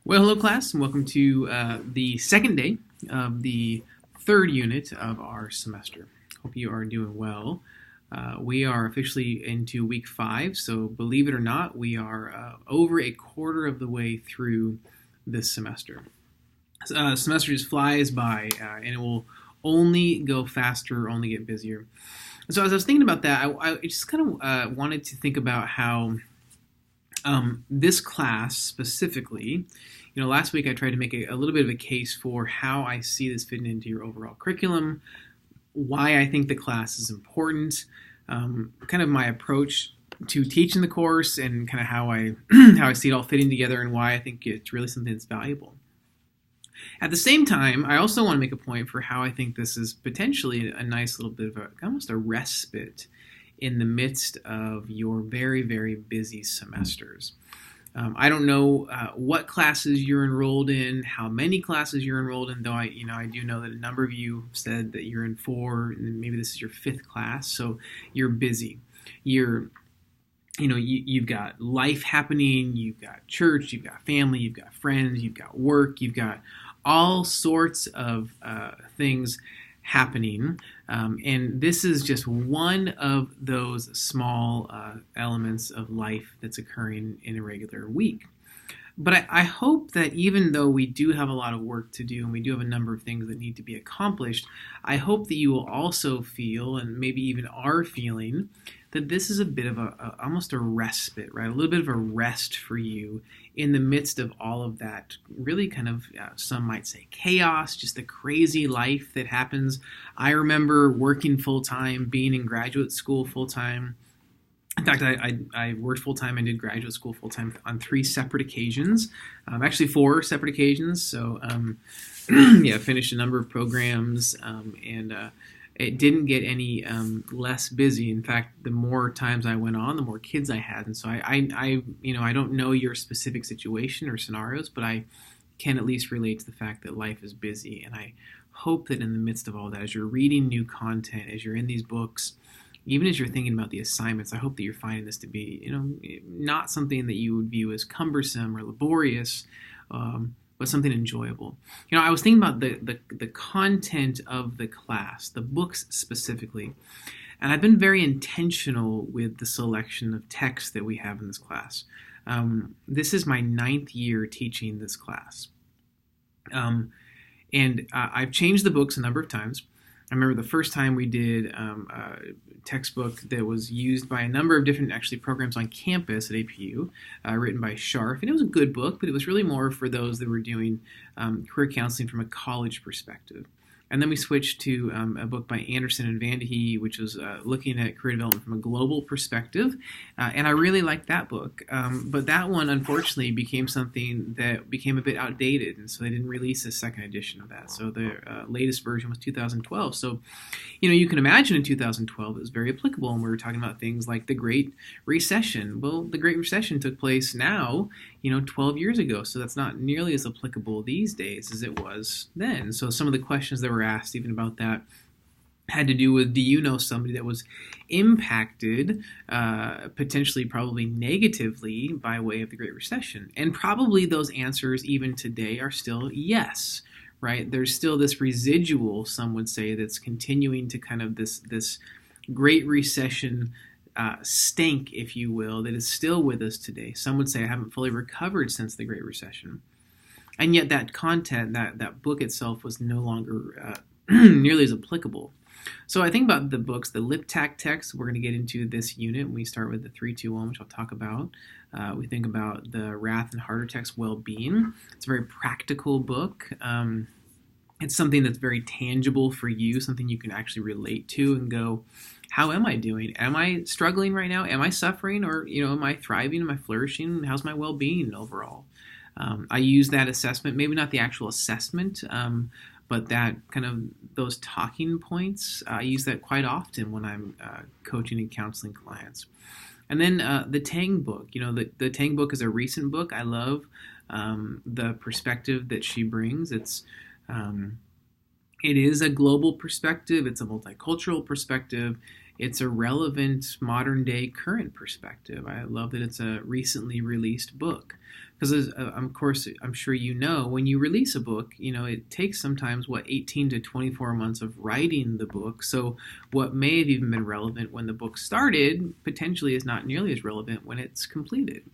Well, hello class, and welcome to the second day of the third unit of our semester. Hope you are doing well. We are officially into week 5, so believe it or not, we are over a quarter of the way through this semester. Semester just flies by, and it will only go faster, only get busier. So as I was thinking about that, I just kind of wanted to think about how this class specifically, last week I tried to make a little bit of a case for how I see this fitting into your overall curriculum, why I think the class is important, kind of my approach to teaching the course, and kind of how I how I see it all fitting together, and why I think it's really something that's valuable. At the same time, I also want to make a point for how I think this is potentially a nice little bit of almost a respite in the midst of your very, very busy semesters. I don't know what classes you're enrolled in, how many classes you're enrolled in, though I do know that a number of you said that you're in 4, and maybe this is your 5th class, so you're busy. You've got life happening, you've got church, you've got family, you've got friends, you've got work, you've got all sorts of things happening, and this is just one of those small elements of life that's occurring in a regular week. But I hope that even though we do have a lot of work to do and we do have a number of things that need to be accomplished, I hope that you will also feel, and maybe even are feeling, that this is a bit of almost a respite, right? A little bit of a rest for you in the midst of all of that really kind of, some might say chaos, just the crazy life that happens. I remember working full-time, being in graduate school full-time. In fact, I worked full-time and did graduate school full-time on 3 separate occasions, actually 4 separate occasions. So, finished a number of programs, and it didn't get any less busy. In fact, the more times I went on, the more kids I had. And so I don't know your specific situation or scenarios, but I can at least relate to the fact that life is busy. And I hope that in the midst of all that, as you're reading new content, as you're in these books, even as you're thinking about the assignments, I hope that you're finding this to be, not something that you would view as cumbersome or laborious, but something enjoyable. I was thinking about the content of the class, the books specifically, and I've been very intentional with the selection of texts that we have in this class. This is my 9th year teaching this class, and I've changed the books a number of times. I remember the first time we did a textbook that was used by a number of different programs on campus at APU, written by Scharf, and it was a good book, but it was really more for those that were doing career counseling from a college perspective. And then we switched to a book by Anderson and Vandehee, which was looking at career development from a global perspective. And I really liked that book. But that one, unfortunately, became something that became a bit outdated. And so they didn't release a second edition of that. So the latest version was 2012. So, you can imagine in 2012 it was very applicable. And we were talking about things like the Great Recession. Well, the Great Recession took place now, 12 years ago. So that's not nearly as applicable these days as it was then. So some of the questions that were asked even about that had to do with, do you know somebody that was impacted, potentially probably negatively, by way of the Great Recession? And probably those answers even today are still yes, right? There's still this residual, some would say, that's continuing to kind of this Great Recession stink, if you will, that is still with us today. Some would say I haven't fully recovered since the Great Recession. And yet that content, that book itself, was no longer nearly as applicable. So I think about the books, the Liptak text we're going to get into this unit. We start with the 321, which I'll talk about. We think about the Wrath and Harder text, Well-Being. It's a very practical book. It's something that's very tangible for you, something you can actually relate to and go, how am I doing? Am I struggling right now? Am I suffering? Or, am I thriving? Am I flourishing? How's my well-being overall? I use that assessment, maybe not the actual assessment, but that kind of those talking points. I use that quite often when I'm coaching and counseling clients. And then the Tang book. The Tang book is a recent book. I love the perspective that she brings. It is a global perspective. It's a multicultural perspective. It's a relevant modern day current perspective. I love that it's a recently released book. Because of course, I'm sure you know, when you release a book, it takes sometimes 18 to 24 months of writing the book. So what may have even been relevant when the book started potentially is not nearly as relevant when it's completed.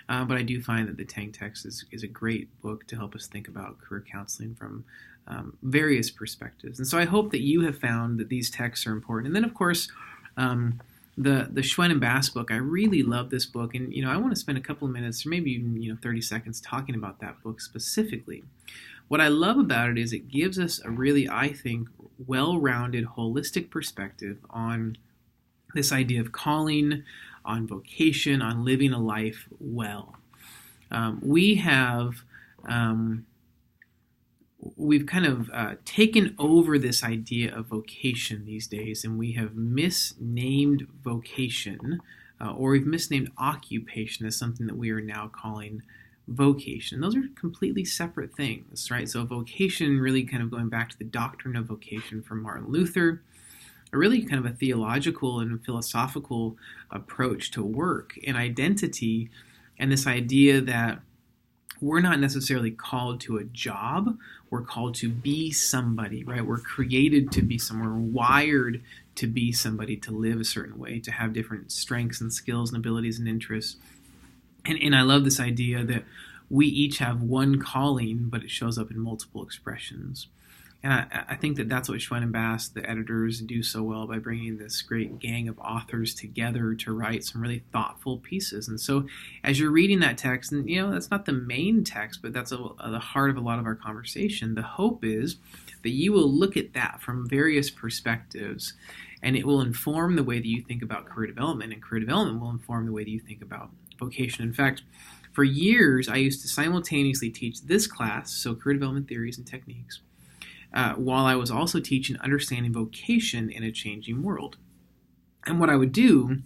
But I do find that the Tang text is a great book to help us think about career counseling from various perspectives. And so I hope that you have found that these texts are important. And then, of course, the Schwen and Bass book, I really love this book. And, I want to spend a couple of minutes or maybe even, 30 seconds talking about that book specifically. What I love about it is it gives us a really, I think, well-rounded, holistic perspective on this idea of calling, on vocation, on living a life well. We've kind of taken over this idea of vocation these days, and we have misnamed vocation, or we've misnamed occupation as something that we are now calling vocation. Those are completely separate things, right? So vocation, really kind of going back to the doctrine of vocation from Martin Luther, a really kind of a theological and philosophical approach to work and identity, and this idea that we're not necessarily called to a job, we're called to be somebody, right? We're created to be somewhere, we're wired to be somebody, to live a certain way, to have different strengths and skills and abilities and interests. And I love this idea that we each have one calling, but it shows up in multiple expressions. And I think that that's what Schwen and Bass, the editors, do so well by bringing this great gang of authors together to write some really thoughtful pieces. And so as you're reading that text, and that's not the main text, but that's the heart of a lot of our conversation, the hope is that you will look at that from various perspectives, and it will inform the way that you think about career development, and career development will inform the way that you think about vocation. In fact, for years, I used to simultaneously teach this class, so career development theories and techniques, while I was also teaching understanding vocation in a changing world. And what I would do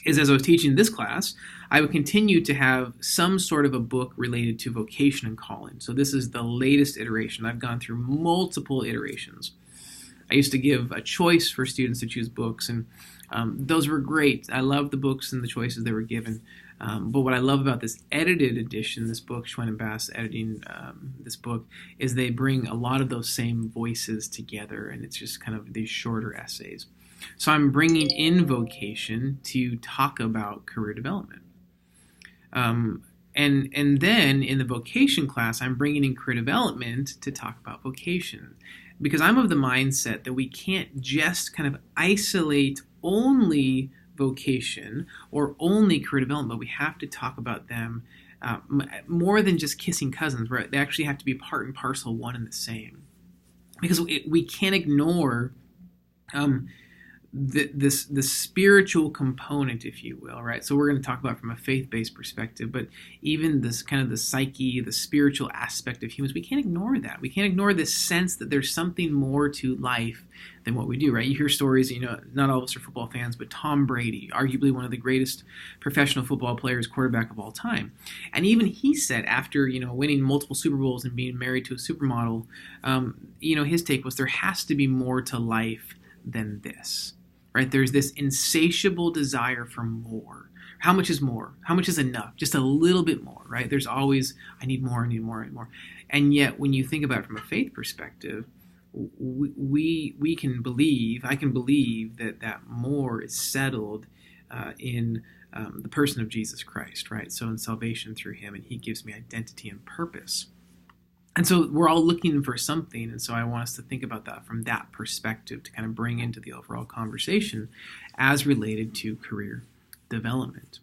is, as I was teaching this class, I would continue to have some sort of a book related to vocation and calling. So this is the latest iteration. I've gone through multiple iterations. I used to give a choice for students to choose books, and those were great. I loved the books and the choices they were given. But what I love about this edited edition, this book, Schwen and Bass editing this book, is they bring a lot of those same voices together, and it's just kind of these shorter essays. So I'm bringing in vocation to talk about career development. And then in the vocation class, I'm bringing in career development to talk about vocation. Because I'm of the mindset that we can't just kind of isolate only vocation or only career development, but we have to talk about them more than just kissing cousins, right? They actually have to be part and parcel, one and the same. Because we can't ignore the spiritual component, if you will, right? So we're going to talk about from a faith-based perspective, but even this kind of the psyche, the spiritual aspect of humans, we can't ignore that. We can't ignore this sense that there's something more to life than what we do, right? You hear stories, not all of us are football fans, but Tom Brady, arguably one of the greatest professional football players, quarterback of all time. And even he said after, winning multiple Super Bowls and being married to a supermodel, his take was there has to be more to life than this. Right? There's this insatiable desire for more. How much is more? How much is enough? Just a little bit more, right? There's always, I need more, I need more, I need more. And yet, when you think about it from a faith perspective, we can believe, I can believe that more is settled in the person of Jesus Christ, right? So in salvation through him, and he gives me identity and purpose. And so we're all looking for something, and so I want us to think about that from that perspective to kind of bring into the overall conversation as related to career development.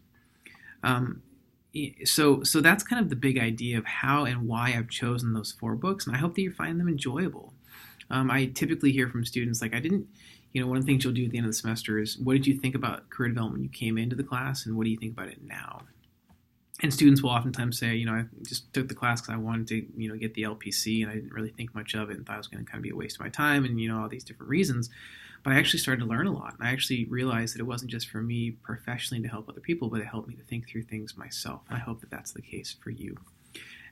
So that's kind of the big idea of how and why I've chosen those 4 books, and I hope that you find them enjoyable. I typically hear from students like, one of the things you'll do at the end of the semester is, what did you think about career development when you came into the class, and what do you think about it now? And students will oftentimes say, I just took the class because I wanted to, get the LPC, and I didn't really think much of it and thought it was going to kind of be a waste of my time and, all these different reasons. But I actually started to learn a lot. And I actually realized that it wasn't just for me professionally to help other people, but it helped me to think through things myself. And I hope that that's the case for you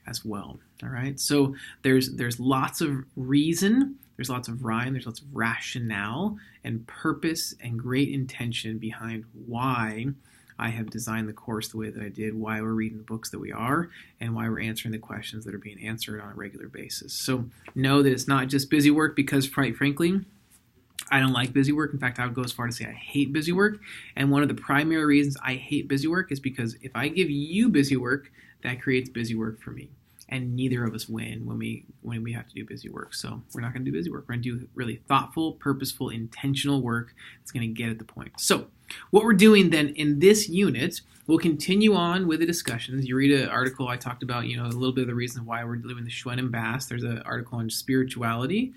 as well. All right. So there's lots of reason, there's lots of rhyme, there's lots of rationale and purpose and great intention behind why I have designed the course the way that I did, why we're reading the books that we are, and why we're answering the questions that are being answered on a regular basis. So know that it's not just busy work, because quite frankly, I don't like busy work. In fact, I would go as far to say I hate busy work. And one of the primary reasons I hate busy work is because if I give you busy work, that creates busy work for me. And neither of us win when we have to do busy work. So we're not going to do busy work. We're going to do really thoughtful, purposeful, intentional work that's going to get at the point. So what we're doing then in this unit, we'll continue on with the discussions. You read an article I talked about, a little bit of the reason why we're doing the Schwen and Bass. There's an article on spirituality,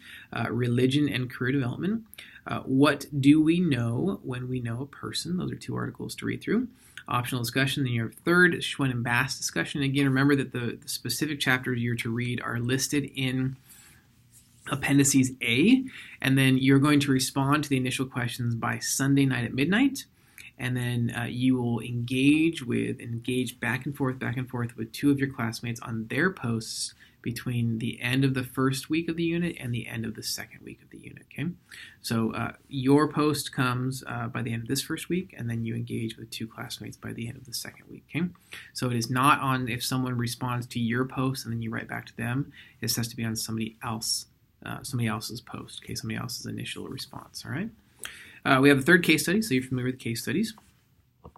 religion, and career development. What do we know when we know a person? Those are 2 articles to read through. Optional discussion. Then you have 3rd Schwen and Bass discussion. Again, remember that the specific chapters you're to read are listed in Appendices A, and then you're going to respond to the initial questions by Sunday night at midnight, and then you will engage back and forth with 2 of your classmates on their posts between the end of the first week of the unit and the end of the second week of the unit, okay? So your post comes by the end of this first week, and then you engage with 2 classmates by the end of the second week, okay? So it is not on if someone responds to your post and then you write back to them. This has to be on somebody else's post, okay? Somebody else's initial response, all right? We have the 3rd case study, so you're familiar with case studies.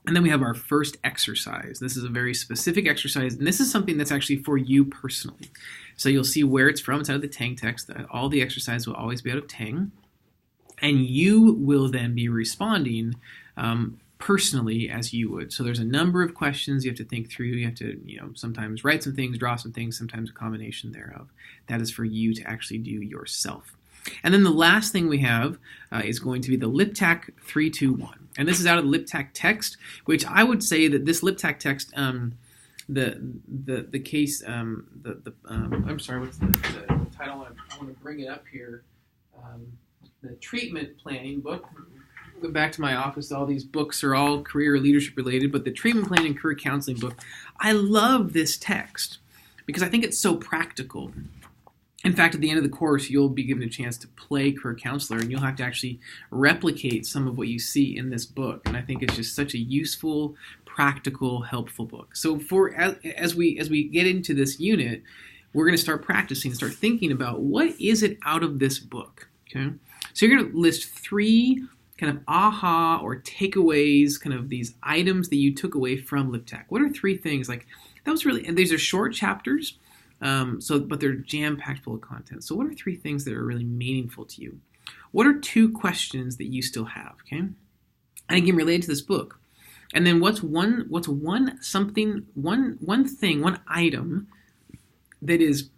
And then we have our first exercise. This is a very specific exercise, and this is something that's actually for you personally. So you'll see where it's from. It's out of the Tang text. All the exercises will always be out of Tang. And you will then be responding personally as you would. So there's a number of questions you have to think through. You have to, sometimes write some things, draw some things, sometimes a combination thereof. That is for you to actually do yourself. And then the last thing we have is going to be the LipTak 321. And this is out of the LipTak text, which I would say that this LipTak text, the case, I'm sorry, what's the title? I want to bring it up here. The treatment planning book. Go back to my office. All these books are all career leadership related, but the treatment planning and career counseling book, I love this text because I think it's so practical. In fact, at the end of the course, you'll be given a chance to play career counselor, and you'll have to actually replicate some of what you see in this book. And I think it's just such a useful, practical, helpful book. So as we get into this unit, we're going to start practicing, start thinking about what is it out of this book. Okay, so you're going to list 3 kind of aha or takeaways, kind of these items that you took away from LipTak. What are 3 things like that was really? And these are short chapters. But they're jam-packed full of content. So what are 3 things that are really meaningful to you? What are 2 questions that you still have, okay? And again, related to this book. And then what's one item that is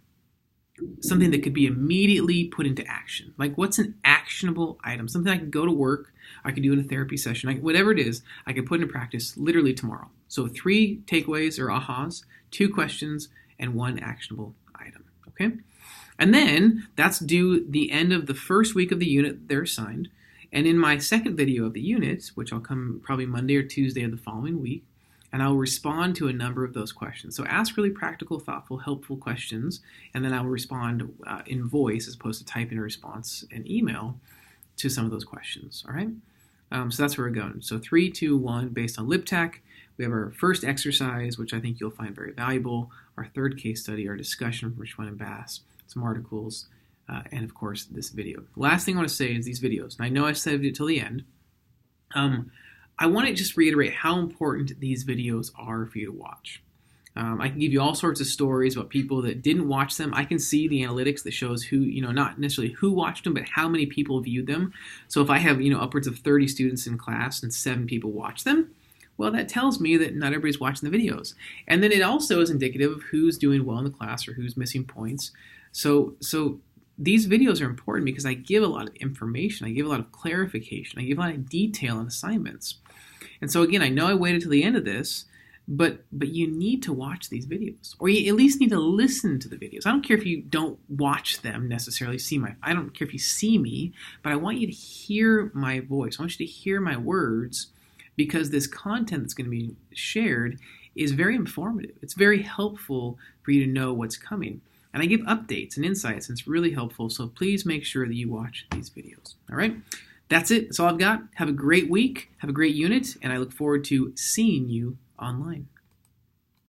something that could be immediately put into action? Like, what's an actionable item? Something I can go to work, I could do in a therapy session, whatever it is, I can put into practice literally tomorrow. So 3 takeaways or ahas, 2 questions, and 1 actionable item, okay? And then that's due the end of the first week of the unit they're assigned. And in my second video of the unit, which I'll come probably Monday or Tuesday of the following week, and I'll respond to a number of those questions. So ask really practical, thoughtful, helpful questions, and then I will respond in voice as opposed to typing a response in email to some of those questions, all right? So that's where we're going. So 3, 2, 1, based on LipTak. We have our first exercise, which I think you'll find very valuable. Our 3rd case study, our discussion from Schwen and Bass, some articles, and of course this video. The last thing I want to say is these videos. And I know I've saved it till the end. I want to just reiterate how important these videos are for you to watch. I can give you all sorts of stories about people that didn't watch them. I can see the analytics that shows who, not necessarily who watched them, but how many people viewed them. So if I have, upwards of 30 students in class and 7 people watch them, well, that tells me that not everybody's watching the videos. And then it also is indicative of who's doing well in the class or who's missing points. So these videos are important because I give a lot of information. I give a lot of clarification. I give a lot of detail on assignments. And so again, I know I waited till the end of this, but you need to watch these videos, or you at least need to listen to the videos. I don't care if you don't watch them necessarily, I don't care if you see me, but I want you to hear my voice. I want you to hear my words, because this content that's going to be shared is very informative. It's very helpful for you to know what's coming. And I give updates and insights, and it's really helpful. So please make sure that you watch these videos. All right? That's it. That's all I've got. Have a great week. Have a great unit, and I look forward to seeing you online.